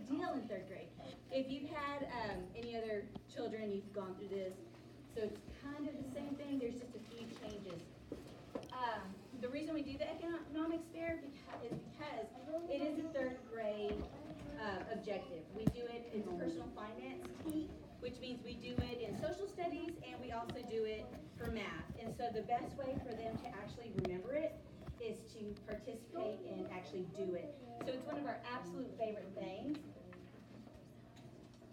big deal in third grade. If you've had any other children, you've gone through this, so it's kind of the same thing, there's just a few changes. The reason we do the economics fair is because it is a third grade objective. We do it in personal finance, which means we do it in social studies and we also do it for math. And so the best way for them to actually remember it is to participate and actually do it. So it's one of our absolute favorite things.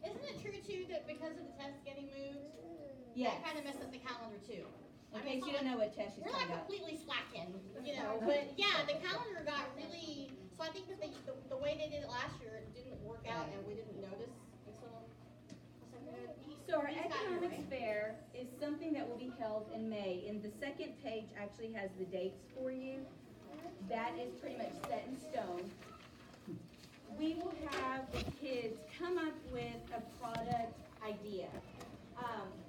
Isn't it true too that because of the test getting moved, Yes. that kind of messes the calendar too? In case you don't know what test she's We're talking not about. completely slacking, you know, but yeah, the calendar got really, so I think that the way they did it last year, it didn't work out and we didn't notice until. So our economics fair is something that will be held in May, and the second page actually has the dates for you. That is pretty much set in stone. We will have the kids come up with a product idea.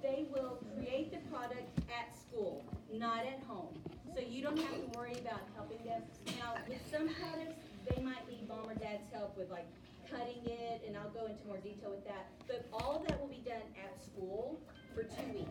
They will create the product at school, not at home. So you don't have to worry about helping them. Now, with some products, they might need mom or dad's help with like cutting it, and I'll go into more detail with that. But all of that will be done at school for 2 weeks.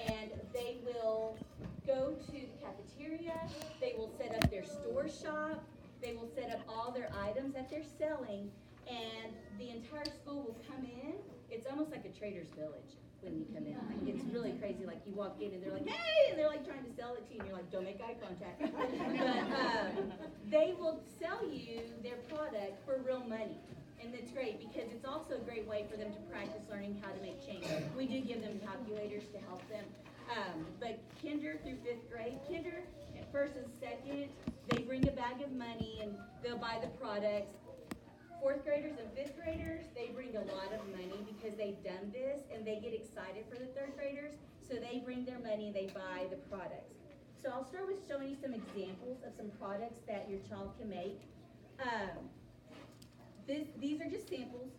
And they will go to the cafeteria, they will set up their store shop, they will set up all their items that they're selling, and the entire school will come in. It's almost like a trader's village when you come in. Like, it's really crazy. Like you walk in and they're like, hey, and they're like trying to sell it to you, and you're like, don't make eye contact. But they will sell you their product for real money. And it's great because it's also a great way for them to practice learning how to make change. We do give them calculators to help them. But kinder through 5th grade, kinder, first and second, they bring a bag of money and they'll buy the products. 4th graders and 5th graders, they bring a lot of money because they've done this and they get excited for the 3rd graders. So they bring their money and they buy the products. So I'll start with showing you some examples of some products that your child can make. These are just samples.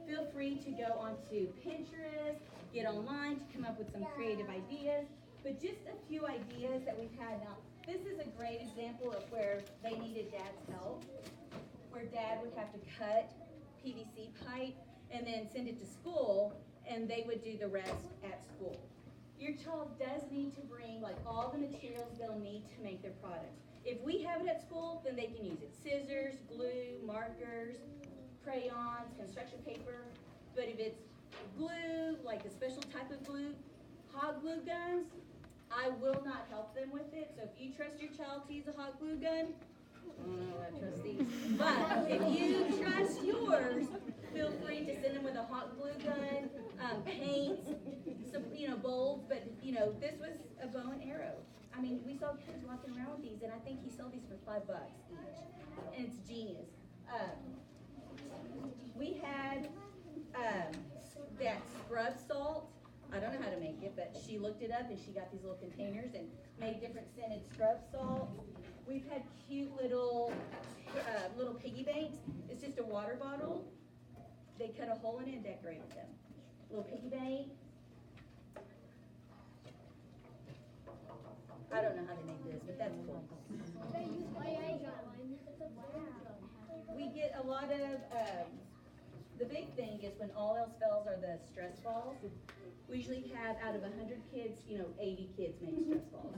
Feel free to go onto Pinterest, get online to come up with some creative ideas. But just a few ideas that we've had now. This is a great example of where they needed dad's help, where dad would have to cut PVC pipe and then send it to school, and they would do the rest at school. Your child does need to bring like all the materials they'll need to make their product. If we have it at school, then they can use it. Scissors, glue, markers, crayons, construction paper. But if it's glue, like a special type of glue, hot glue guns, I will not help them with it. So if you trust your child to use a hot glue gun, I don't know if I trust these. But if you trust yours, feel free to send them with a hot glue gun, paints, some bowls. But this was a bow and arrow. I mean, we saw kids walking around with these, and I think he sold these for $5 each, and it's genius. We had that scrub salt. I don't know how to make it, but she looked it up and she got these little containers and made different scented scrub salt. We've had cute little piggy banks. It's just a water bottle. They cut a hole in it and decorate with them. Little piggy bank. I don't know how to make this, but that's cool. We get a lot of, the big thing is when all else fails are the stress balls. We usually have out of 100 kids, 80 kids make stress balls.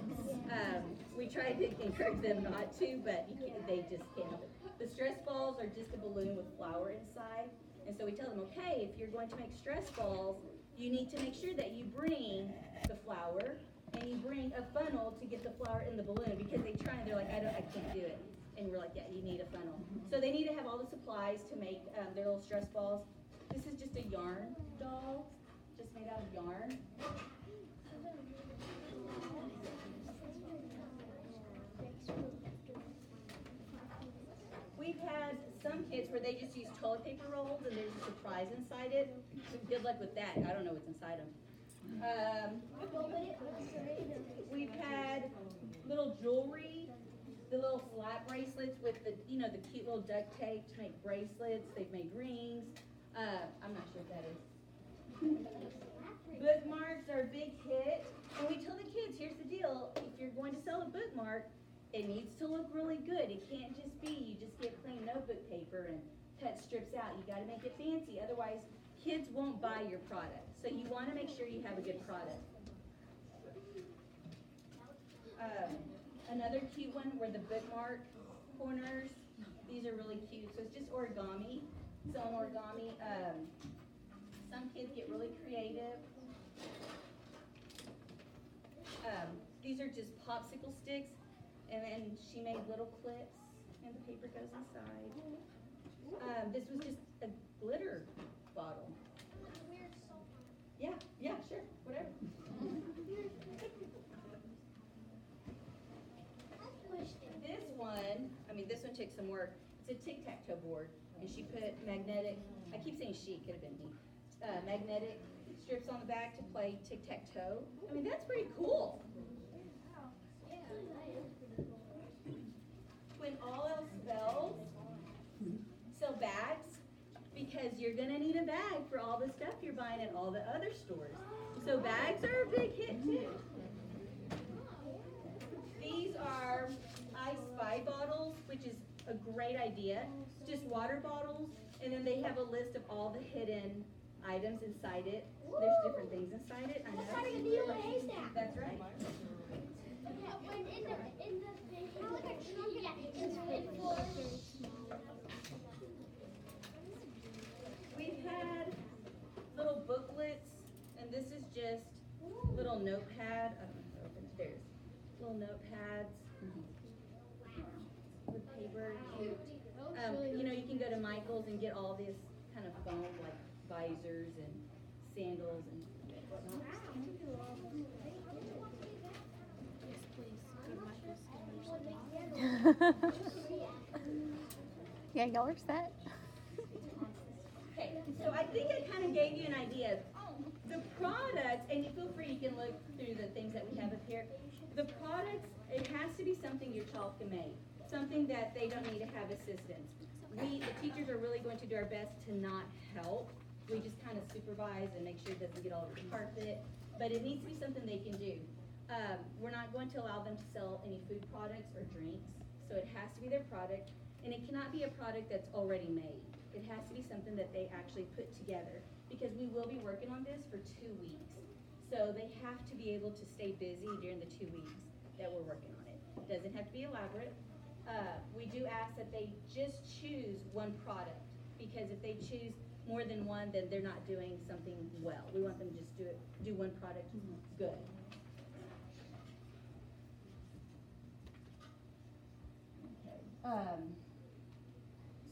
We try to encourage them not to, but they just can't help it. The stress balls are just a balloon with flour inside. And so we tell them, okay, if you're going to make stress balls, you need to make sure that you bring the flour and you bring a funnel to get the flour in the balloon, because they try and they're like, I can't do it. And we're like, yeah, you need a funnel. So they need to have all the supplies to make their little stress balls. This is just a yarn doll, just made out of yarn. We've had some kids where they just use toilet paper rolls and there's a surprise inside it. So good luck with that. I don't know what's inside them. We've had little jewelry, the little flat bracelets with the the cute little duct tape to make bracelets. They've made rings. I'm not sure what that is. Bookmarks are a big hit. And we tell the kids, here's the deal. If you're going to sell a bookmark, it needs to look really good. It can't just be you just get plain notebook paper cut strips out. You gotta make it fancy, otherwise kids won't buy your product. So you wanna make sure you have a good product. Another cute one were the bookmark corners. These are really cute. So it's just origami. So in origami, some kids get really creative. These are just popsicle sticks, and then she made little clips, and the paper goes inside. This was just a glitter bottle. Yeah, sure, whatever. This one took some work. It's a tic-tac-toe board, and she put magnetic, I keep saying she, could have been me, magnetic strips on the back to play tic-tac-toe. I mean, that's pretty cool. When all else fails, sell bags, because you're gonna need a bag for all the stuff you're buying at all the other stores. So bags are a big hit too. These are I Spy bottles, which is a great idea. Just water bottles, and then they have a list of all the hidden items inside it. There's different things inside it. I know. That's like a needle in a haystack. That's right. We've had little booklets, and this is just little notepad. I don't know how to open it. There's little notepads with paper. Cute. You know, you can go to Michael's and get all this kind of foam, like visors and sandals and whatnot. Yeah, y'all are set. Okay, so I think I kind of gave you an idea of the products, and you feel free, you can look through the things that we have up here. The products, it has to be something your child can make, something that they don't need to have assistance. We, the teachers, are really going to do our best to not help. We just kind of supervise and make sure it doesn't get all over the carpet, but it needs to be something they can do. We're not going to allow them to sell any food products or drinks, so it has to be their product, and it cannot be a product that's already made. It has to be something that they actually put together, because we will be working on this for 2 weeks. So they have to be able to stay busy during the 2 weeks that we're working on it. It doesn't have to be elaborate. We do ask that they just choose one product, because if they choose more than one, then they're not doing something well. We want them to just do one product good. Okay.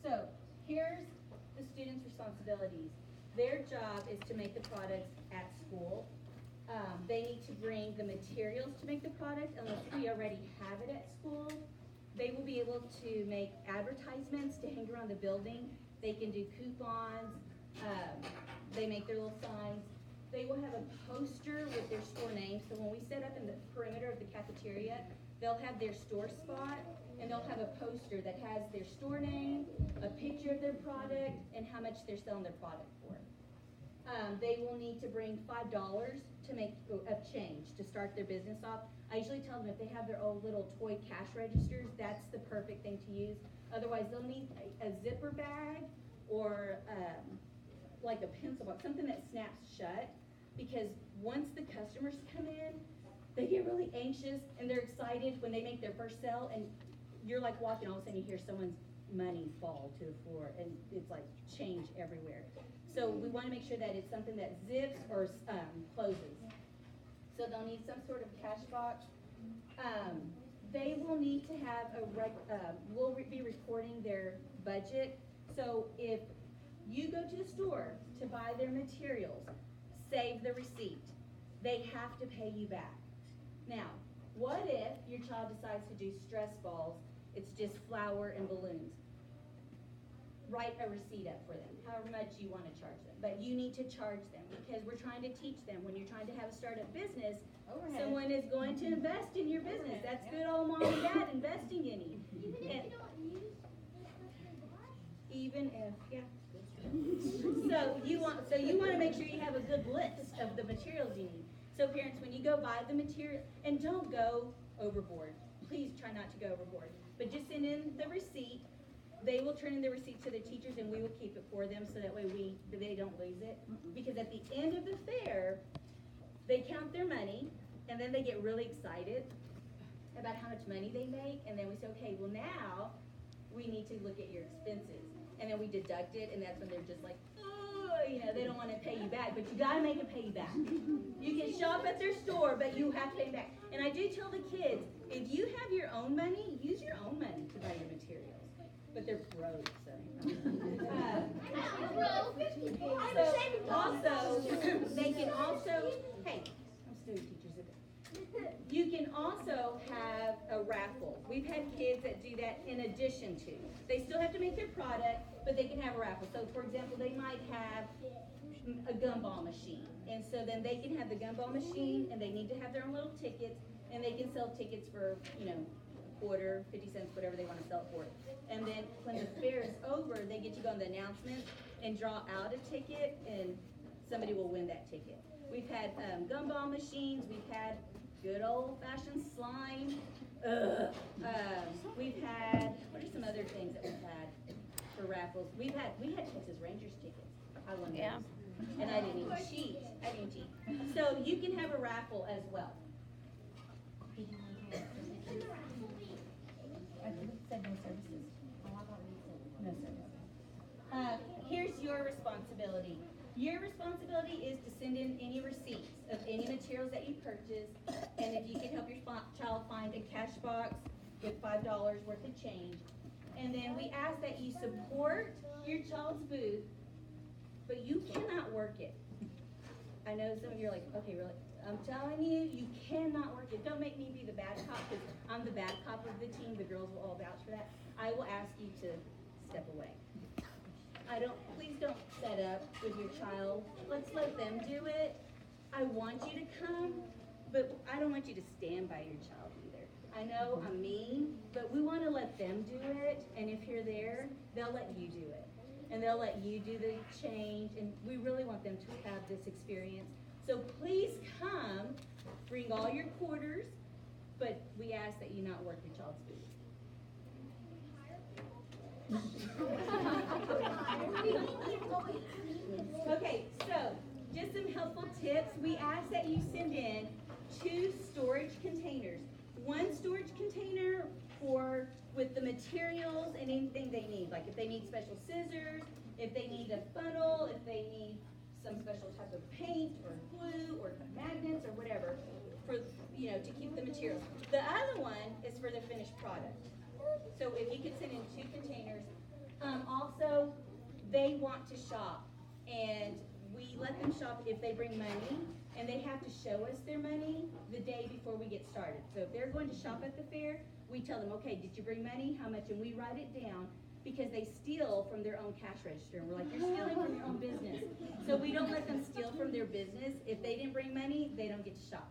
So here's the students' responsibilities. Their job is to make the products at school. They need to bring the materials to make the product, unless we already have it at school. They will be able to make advertisements to hang around the building. They can do coupons. They make their little signs. They will have a poster with their store name. So when we set up in the perimeter of the cafeteria, they'll have their store spot, and they'll have a poster that has their store name, a picture of their product, and how much they're selling their product for. They will need to bring $5 to make of change to start their business off. I usually tell them if they have their old little toy cash registers, that's the perfect thing to use. Otherwise, they'll need a zipper bag or like a pencil box, something that snaps shut, because once the customers come in, they get really anxious and they're excited when they make their first sale, and you're like walking, all of a sudden you hear someone's money fall to the floor, and it's like change everywhere. So we want to make sure that it's something that zips or closes. So they'll need some sort of cash box. They will need to have we'll be recording their budget. So if you go to the store to buy their materials, save the receipt. They have to pay you back. Now, what if your child decides to do stress balls? It's just flour and balloons. Write a receipt up for them, however much you want to charge them. But you need to charge them, because we're trying to teach them when you're trying to have a startup business, someone is going to invest in your business. That's good old mom and dad investing in you. Even if you don't use the Even if, yeah. So you want to make sure you have a good list of the materials you need. So parents, when you go buy the material, and don't go overboard. Please try not to go overboard. But just send in the receipt, they will turn in the receipt to the teachers and we will keep it for them so that way they don't lose it. Because at the end of the fair, they count their money and then they get really excited about how much money they make, and then we say, okay, well now we need to look at your expenses. And then we deduct it, and that's when they're just like, oh, you know, they don't want to pay you back, but you gotta make them pay you back. You can shop at their store, but you have to pay them back. And I do tell the kids, if you have your own money, use your own money to buy your materials. But they're broke, so. Also, they can also, hey, I'm student teachers a bit. You can also have a raffle. We've had kids that do that in addition to. They still have to make their product, but they can have a raffle. So for example, they might have a gumball machine. And so then they can have the gumball machine, and they need to have their own little tickets, and they can sell tickets for, you know, a quarter, 50 cents, whatever they want to sell for. And then when the fair is over, they get to go on the announcements and draw out a ticket, and somebody will win that ticket. We've had gumball machines. We've had good old-fashioned slime. We've had, what are some other things that we've had for raffles? We had Texas Rangers tickets. I won those. Yeah. And I didn't even cheat. So you can have a raffle as well. I said no services. No services. Here's your responsibility. Your responsibility is to send in any receipts of any materials that you purchase, and if you can help your child find a cash box with $5 worth of change. And then we ask that you support your child's booth, but you cannot work it. I know some of you are like, okay, really? I'm telling you, you cannot work it. Don't make me be the bad cop, because I'm the bad cop of the team. The girls will all vouch for that. I will ask you to step away. Please don't set up with your child. Let's let them do it. I want you to come, but I don't want you to stand by your child either. I know I'm mean, but we want to let them do it, and if you're there, they'll let you do it. And they'll let you do the change, and we really want them to have this experience. So please come, bring all your quarters, but we ask that you not work your child's booth. Okay, so just some helpful tips. We ask that you send in 2 storage containers. 1 storage container with the materials and anything they need, like if they need special scissors, if they need a funnel, if they need some special type of paint or glue or magnets or whatever, for, you know, to keep the materials. The other one is for the finished product. So if you could send in 2 containers. Also, they want to shop, and we let them shop if they bring money, and they have to show us their money the day before we get started. So if they're going to shop at the fair, we tell them, okay, did you bring money? How much? And we write it down, because they steal from their own cash register. And we're like, you're stealing from your own business. So we don't let them steal from their business. If they didn't bring money, they don't get to shop.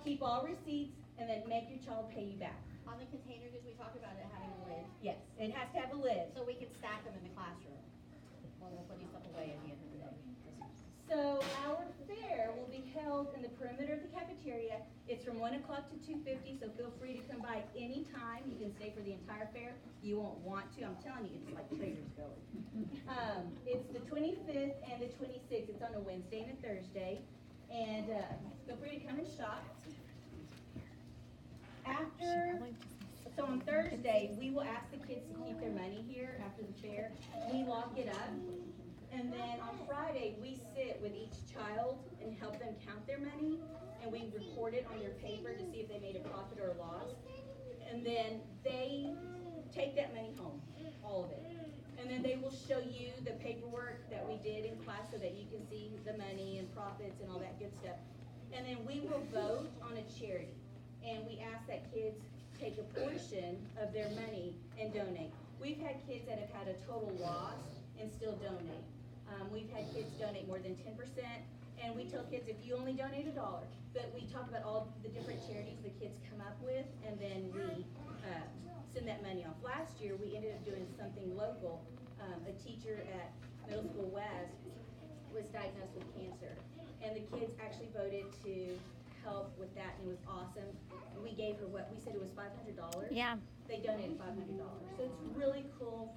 Keep all receipts, and then make your child pay you back. On the container, did we talk about it having a lid? Yes, it has to have a lid. So we can stack them in the classroom when we're putting stuff away at the end of the day. So our fair will be held in the perimeter of the cafeteria. It's from 1 o'clock to 2:50, so feel free to come by any time. You can stay for the entire fair. You won't want to. I'm telling you, it's like Trader's Village. It's the 25th and the 26th. It's on a Wednesday and a Thursday. And feel free to come and shop. So on Thursday, we will ask the kids to keep their money here after the fair. We lock it up. And then on Friday, we sit with each child and help them count their money. And we record it on their paper to see if they made a profit or a loss. And then they take that money home, all of it. And then they will show you the paperwork that we did in class so that you can see the money and profits and all that good stuff. And then we will vote on a charity. And we ask that kids take a portion of their money and donate. We've had kids that have had a total loss and still donate. We've had kids donate more than 10%, and we tell kids if you only donate $1, but we talk about all the different charities the kids come up with, and then we send that money off. Last year, we ended up doing something local. A teacher at Middle School West was diagnosed with cancer, and the kids actually voted to help with that, and it was awesome. We gave her we said it was $500. Yeah. they donated $500. So it's really cool for